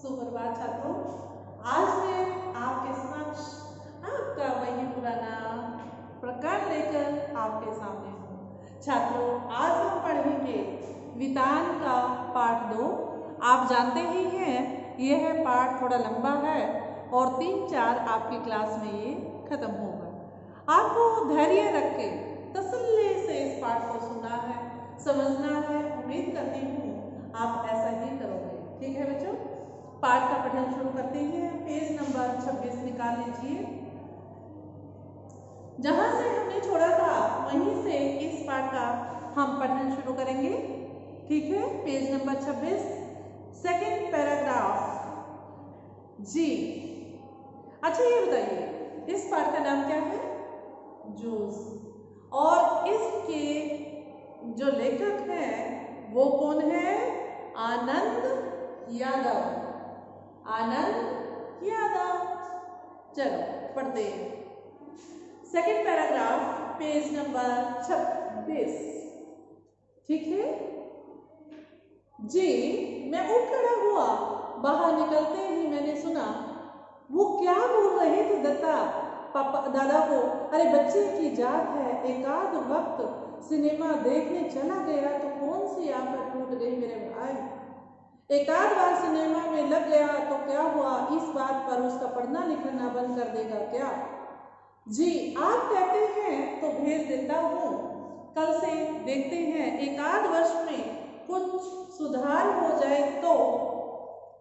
सुप्रभात छात्रों, आज मैं आपके समक्ष आपका वही पुराना प्रकरण लेकर आपके सामने हूँ। छात्रों, आज हम पढ़ेंगे वितान का पाठ 2। आप जानते ही हैं यह पाठ थोड़ा लंबा है और 3-4 आपकी क्लास में ये खत्म होगा। आपको धैर्य रख के तसल्ली से इस पाठ को सुनना है, समझना है। उम्मीद करती हूँ आप ऐसा ही करोगे। ठीक है बच्चों, पाठ का पठन शुरू करते हैं। पेज नंबर 26 निकाल लीजिए। जहां से हमने छोड़ा था वहीं से इस पाठ का हम पठन शुरू करेंगे। ठीक है, पेज नंबर 26, सेकंड पैराग्राफ जी। अच्छा ये बताइए, इस पाठ का नाम क्या है? जूस। और इसके जो लेखक हैं वो कौन है? आनंद यादव। आनंद यादव। चलो पढ़ते हैं। Second paragraph, page number 26। ठीक है जी। मैं उठ खड़ा हुआ। बाहर निकलते ही मैंने सुना वो क्या बोल रहे थे दत्ता पापा दादा को। अरे बच्चे की जात है, एकाध वक्त सिनेमा देखने चला गया तो कौन सी आफत टूट गई मेरे भाई। एकाध बार सिनेमा में लग गया तो क्या हुआ, इस बात पर उसका पढ़ना लिखना बंद कर देगा क्या? जी आप कहते हैं तो भेज देता हूँ, कल से देखते हैं। एकाध वर्ष में कुछ सुधार हो जाए तो,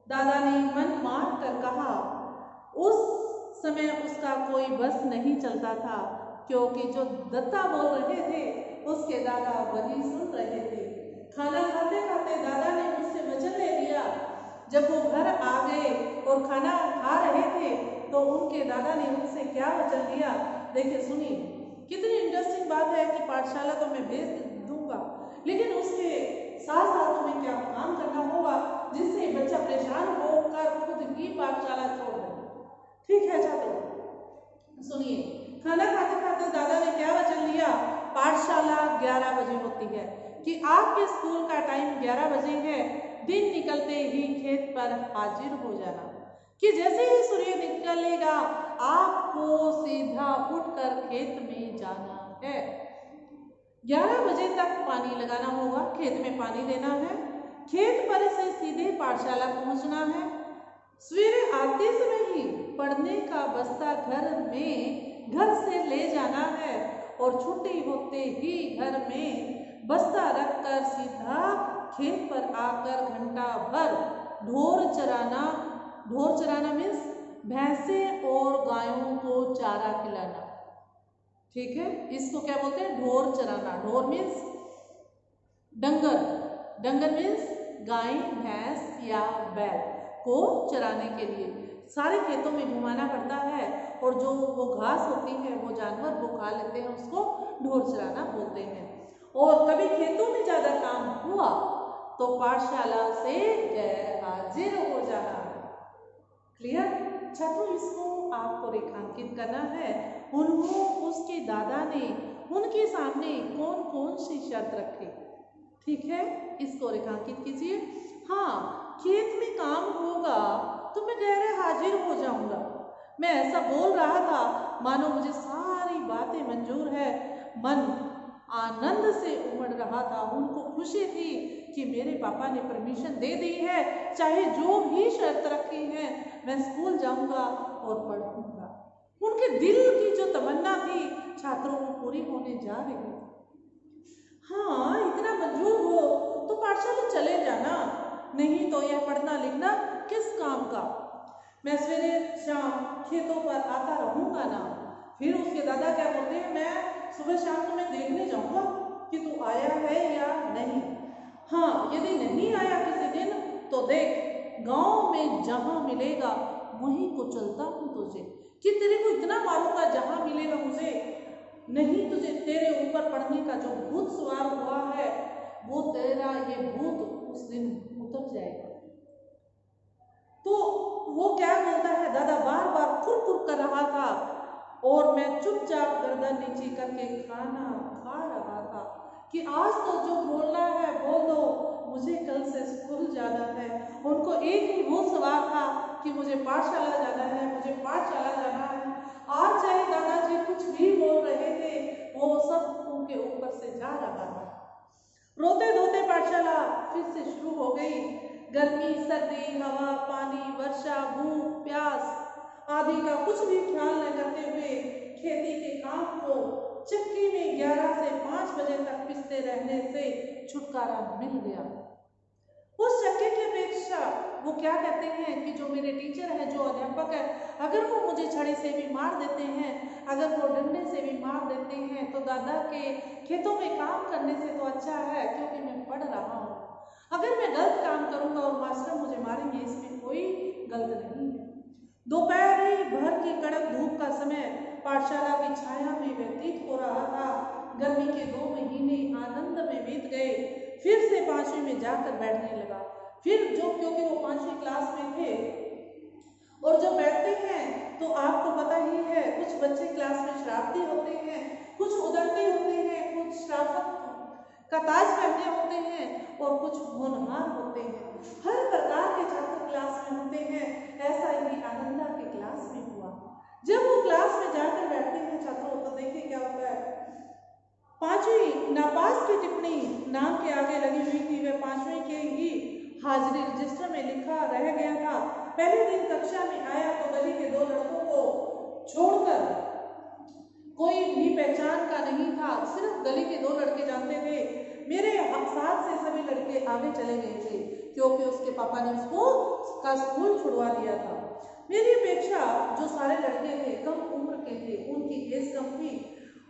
दादा ने मन मार कर कहा। उस समय उसका कोई बस नहीं चलता था, क्योंकि जो दत्ता बोल रहे थे उसके दादा वही सुन रहे थे। खाना खाते खाते दादा ने मुझसे वचन ले लिया। जब वो घर आ गए और खाना खा रहे थे तो उनके दादा ने उनसे क्या वचन लिया, देखिए सुनिए। कितनी इंटरेस्टिंग बात है कि पाठशाला तो मैं भेज दूंगा, लेकिन उसके साथ साथ तुम्हें क्या काम करना होगा जिससे बच्चा परेशान होकर खुद ही पाठशाला छोड़ दे। ठीक है छात्रों, सुनिए। खाना खाते खाते दादा ने क्या वचन लिया? पाठशाला 11 बजे होती है, कि आपके स्कूल का टाइम 11 बजे है। दिन निकलते ही खेत पर हाजिर हो जाना, कि जैसे ही सूर्य निकलेगा आपको सीधा उठकर खेत में जाना है। 11 बजे तक पानी लगाना होगा, खेत में पानी देना है। खेत पर से सीधे पाठशाला पहुंचना है। सवेरे आते समय ही पढ़ने का बस्ता घर से ले जाना है और छुट्टी होते ही घर में बस्ता रखकर सीधा खेत पर आकर घंटा भर ढोर चराना मीन्स भैंसे और गायों को चारा खिलाना। ठीक है, इसको क्या बोलते हैं? ढोर चराना। ढोर मीन्स डंगर, डंगर मीन्स गाय, भैंस या बैल को चराने के लिए सारे खेतों में घुमाना पड़ता है, और जो वो घास होती है वो जानवर वो खा लेते हैं, उसको ढोर चराना बोलते हैं। और कभी खेतों में ज्यादा काम हुआ तो पाठशाला से गैर हाजिर हो जाना। क्लियर छात्रों? इसको आपको रेखांकित करना है। उसके दादा ने उनके सामने कौन कौन सी शर्त रखी। ठीक है, इसको रेखांकित कीजिए। हाँ, खेत में काम होगा तो मैं गैर हाजिर हो जाऊंगा। मैं ऐसा बोल रहा था मानो मुझे सारी बातें मंजूर है। मन आनंद से उमड़ रहा था। उनको खुशी थी कि मेरे पापा ने परमिशन दे दी है, चाहे जो भी शर्त रखी है मैं स्कूल जाऊंगा और पढ़ूंगा। उनके दिल की जो तमन्ना थी छात्रों को पूरी होने जा रही थी। हाँ, इतना मंजूर हो तो पाठशाला चले जाना, नहीं तो यह पढ़ना लिखना किस काम का। मैं सवेरे शाम खेतों पर आता रहूंगा ना। फिर उसके दादा क्या बोलते हैं, मैं सुबह शाम तुम्हें देखने जाऊंगा कि तू आया है या नहीं। हाँ, यदि नहीं आया किसी दिन तो देख, गांव में जहां मिलेगा वहीं को चलता हूं तुझे, कि तेरे को इतना मारूंगा जहां मिलेगा मुझे। नहीं, तुझे तेरे ऊपर पड़ने का जो भूत सवार हुआ है वो तेरा ये भूत उस दिन उतर जाएगा। तो वो क्या बोलता है, दादा बार बार खुर खुर कर रहा था और मैं चुपचाप गर्दन नीचे करके खाना खा रहा था कि आज तो जो बोलना है बोल दो, मुझे कल से स्कूल जाना है। उनको एक ही भूत सवार रहा था कि मुझे पाठशाला जाना है, मुझे पाठशाला जाना है। आज चाहे दादाजी कुछ भी बोल रहे थे, वो सब उनके ऊपर से जा रहा था। रोते धोते पाठशाला फिर से शुरू हो गई। गर्मी, सर्दी, हवा, पानी, वर्षा, भूख, प्यास आदि का कुछ भी ख्याल न करते हुए खेती के काम को चक्की में 11 से 5 बजे तक पिसते रहने से छुटकारा मिल गया। उस चक्की की अपेक्षा वो क्या कहते हैं कि जो मेरे टीचर है, जो अध्यापक है, अगर वो मुझे छड़ी से भी मार देते हैं, अगर वो डंडे से भी मार देते हैं, तो दादा के खेतों में काम करने से तो अच्छा है, क्योंकि मैं पढ़ रहा हूँ। अगर मैं गलत काम करूँगा और मास्टर मुझे मारेंगे, इसमें कोई गलत नहीं है। दोपहर भर की कड़क धूप का समय पाठशाला की छाया में व्यतीत हो रहा था। गर्मी के 2 महीने आनंद में बीत गए। फिर से 5वीं में जाकर बैठने लगा। फिर जो, क्योंकि वो 5वीं क्लास में थे, और जब बैठते हैं तो आपको पता ही है, कुछ बच्चे क्लास में शरारती होते हैं, कुछ उदंडे होते हैं, कुछ शराफत का ताज पहने होते हैं और कुछ होनहार होते हैं। हर प्रकार के छात्र क्लास में होते हैं। ऐसा ही आनंदा की क्लास में हुआ। जब वो क्लास में जाकर बैठते हैं छात्रों, तो देखिए क्या होता है। 5वीं नापास की टिप्पणी नाम के आगे लगी हुई थी। वह 5वीं के ही हाजिरी रजिस्टर में लिखा रह गया था। पहले दिन कक्षा में आया तो गली के 2 लड़कों को छोड़कर कोई भी पहचान का नहीं था। सिर्फ गली के 2 लड़के जानते थे। मेरे साथ से सभी लड़के आगे चले गए थे, क्योंकि उसके पापा ने उसको का स्कूल छुड़वा दिया था। मेरी अपेक्षा जो सारे लड़के थे कम उम्र के थे, उनकी एज कम थी,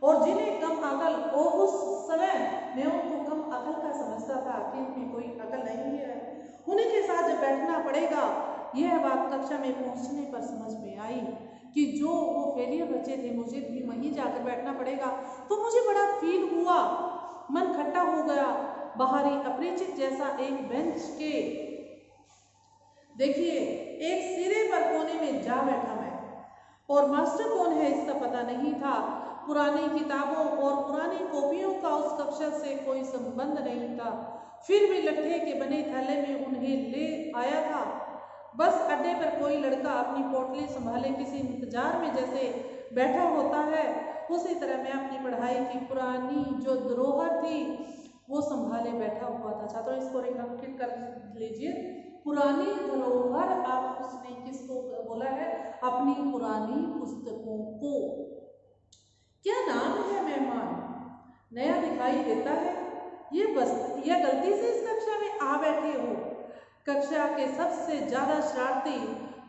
और जिन्हें कम अकल, और उस समय मैं उनको कम अकल का समझता था कि इनमें कोई अकल नहीं है। उन्हीं के साथ जब बैठना पड़ेगा, यह बात कक्षा में पहुंचने पर समझ में आई कि जो वो फेलियर बच्चे थे, मुझे भी वहीं जाकर बैठना पड़ेगा। तो मुझे बड़ा फील हुआ, मन खट्टा हो गया। बाहरी अपरिचित जैसा एक बेंच के देखिए एक सिरे पर कोने में जा बैठा मैं, और मास्टर कौन है इसका पता नहीं था। पुरानी किताबों और पुरानी कॉपियों का उस कक्षा से कोई संबंध नहीं था। फिर भी लट्ठे के बने थैले में उन्हें ले आया था। बस अड्डे पर कोई लड़का अपनी पोटली संभाले किसी इंतजार में जैसे बैठा होता है, उसी तरह मैं अपनी पढ़ाई की पुरानी जो धरोहर थी वो संभाले बैठा हुआ था। छात्रों, इसको रेखांकित कर लीजिए। पुरानी धरोहर, आप उसने किसको बोला है? अपनी पुरानी पुस्तकों को। क्या नाम है मेहमान? नया दिखाई देता है। ये बस यह गलती से इस कक्षा में आ बैठे हो। कक्षा के सबसे ज्यादा शरारती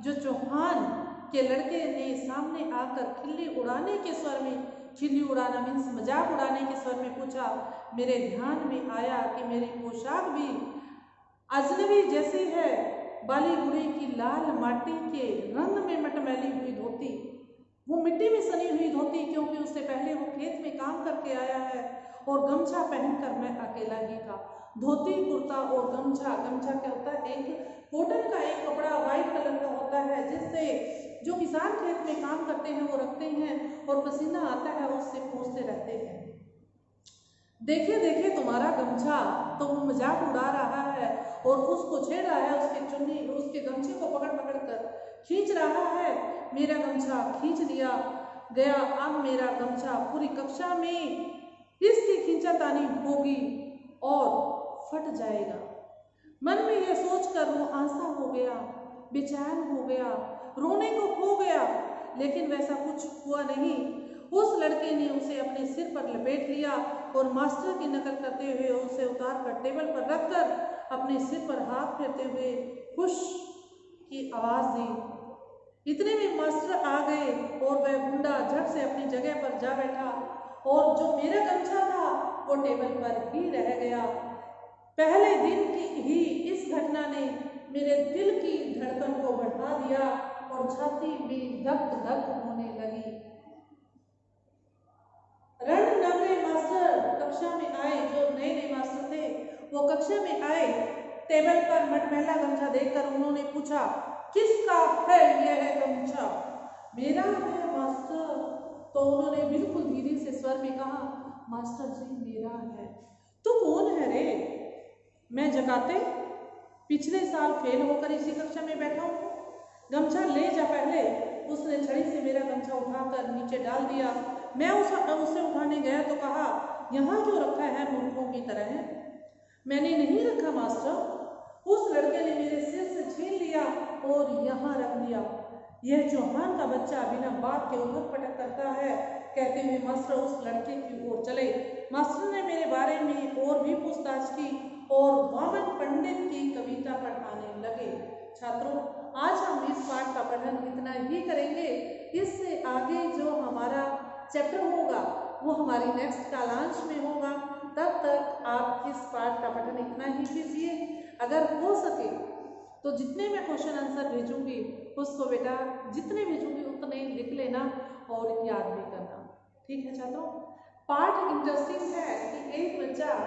जो चौहान के लड़के ने सामने आकर खिल्ली उड़ाने के स्वर में, खिल्ली उड़ाना मीन्स मजाक उड़ाने के स्वर में पूछा। मेरे ध्यान में आया कि मेरी पोशाक भी अजनबी जैसी है। बाली बुढ़ी की लाल माटी के रंग में मटमैली हुई धोती, वो मिट्टी में सनी हुई धोती, क्योंकि उससे पहले वो खेत में काम करके आया है, और गमछा पहनकर मैं अकेला ही था। धोती, कुर्ता और गमछा। गमछा क्या होता है? एक कॉटन का एक कपड़ा व्हाइट कलर का होता है, जिससे जो किसान खेत में काम करते हैं वो रखते हैं, और पसीना आता है उससे पोंछते रहते हैं। देखिए देखिए तुम्हारा गमछा, तो वो मजाक उड़ा रहा है और उसको छेड़ रहा है, उसके चुन्नी, उसके गमछे को पकड़ पकड़ कर खींच रहा है। मेरा गमछा खींच लिया गया। अब मेरा गमछा पूरी कक्षा में इसकी खींचातानी होगी और फट जाएगा। मन में यह सोचकर वो आंसा हो गया, बेचैन हो गया, रोने को हो गया, लेकिन वैसा कुछ हुआ नहीं। उस लड़के ने उसे अपने सिर पर लपेट लिया और मास्टर की नकल करते हुए उसे उतार कर टेबल पर रखकर अपने सिर पर हाथ फेरते हुए खुश की आवाज दी। इतने में मास्टर आ गए और वह गुंडा झट से अपनी जगह पर जा बैठा, और जो मेरा गमछा था वो टेबल पर ही रह गया। पहले दिन की ही इस घटना ने मेरे दिल की धड़कन को बढ़ा दिया और छाती में धक धक होने लगी। रणनवरे मास्टर कक्षा में आए, जो नए नए मास्टर थे वो कक्षा में आए। टेबल पर मटमैला गमछा देखकर उन्होंने पूछा, किसका है यह गमछा? मेरा है मास्टर। तो उन्होंने बिल्कुल धीरे से स्वर में कहा, मास्टर जी मेरा है। तू कौन है रे? मैं जगाते, पिछले साल फेल होकर इसी कक्षा में बैठा हूँ। गमछा ले जा पहले। उसने छड़ी से मेरा गमछा उठाकर नीचे डाल दिया। मैं उसे उठाने गया तो कहा, यहाँ क्यों रखा है मूर्खों की तरह है? मैंने नहीं रखा मास्टर। उस लड़के ने मेरे सिर से छीन लिया और यहाँ रख दिया। यह चौहान का बच्चा बिना बात के उठक पटक करता है, कहते हुए मास्टर उस लड़के की ओर चले। मास्टर ने मेरे बारे में और भी पूछताछ की और वामन पंडित की कविता पढ़ाने लगे। छात्रों, आज हम इस पाठ का पठन इतना ही करेंगे। इससे आगे जो हमारा चैप्टर होगा वो हमारी नेक्स्ट कालांश में होगा। तब तक आप इस पाठ का पठन इतना ही कीजिए। अगर हो सके तो जितने मैं क्वेश्चन आंसर भेजूंगी उसको बेटा जितने भेजूंगी उतने लिख लेना और याद भी करना। ठीक है छात्रों? पाठ इंटरेस्टिंग है कि एक बच्चा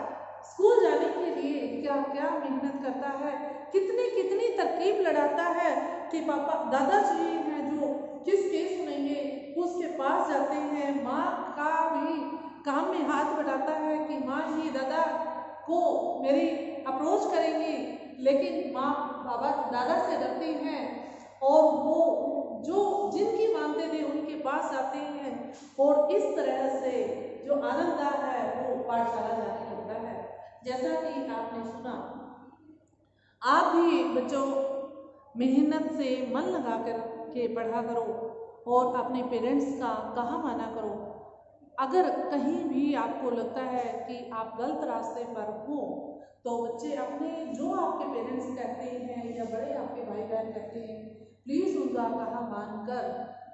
स्कूल जाने के लिए क्या क्या मेहनत करता है, कितनी कितनी तरकीब लड़ाता है कि पापा दादाजी हैं जो किसके सुनेंगे उसके पास जाते हैं। माँ का भी काम में हाथ बटाता है कि माँ ही दादा को मेरी अप्रोच करेंगी, लेकिन माँ बाबा दादा से डरती हैं और वो जो जिनकी मानते थे उनके पास आते हैं और इस तरह से जो आनंद है वो पाठशाला जाने लगता है। जैसा कि आपने सुना, आप भी बच्चों मेहनत से मन लगा कर के पढ़ा करो और अपने पेरेंट्स का कहा माना करो। अगर कहीं भी आपको लगता है कि आप गलत रास्ते पर हो तो बच्चे अपने जो आपके पेरेंट्स कहते हैं या बड़े आपके भाई बहन कहते हैं, प्लीज़ उनका कहा मानकर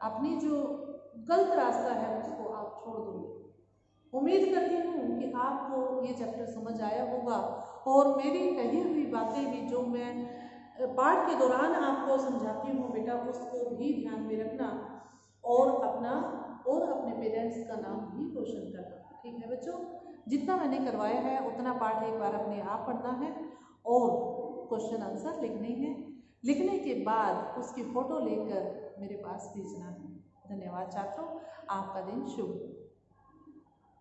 अपनी जो गलत रास्ता है उसको आप छोड़ दोगे। उम्मीद करती हूँ कि आपको ये चैप्टर समझ आया होगा और मेरी कही हुई बातें भी जो मैं पाठ के दौरान आपको समझाती हूँ बेटा उसको भी ध्यान में रखना और अपने पेरेंट्स का नाम भी रोशन करना। ठीक है बच्चों? जितना मैंने करवाया है उतना पाठ एक बार अपने आप पढ़ना है और क्वेश्चन आंसर लिखने हैं। लिखने के बाद उसकी फ़ोटो लेकर मेरे पास भेजना है। धन्यवाद छात्रों, आपका दिन शुभ हो।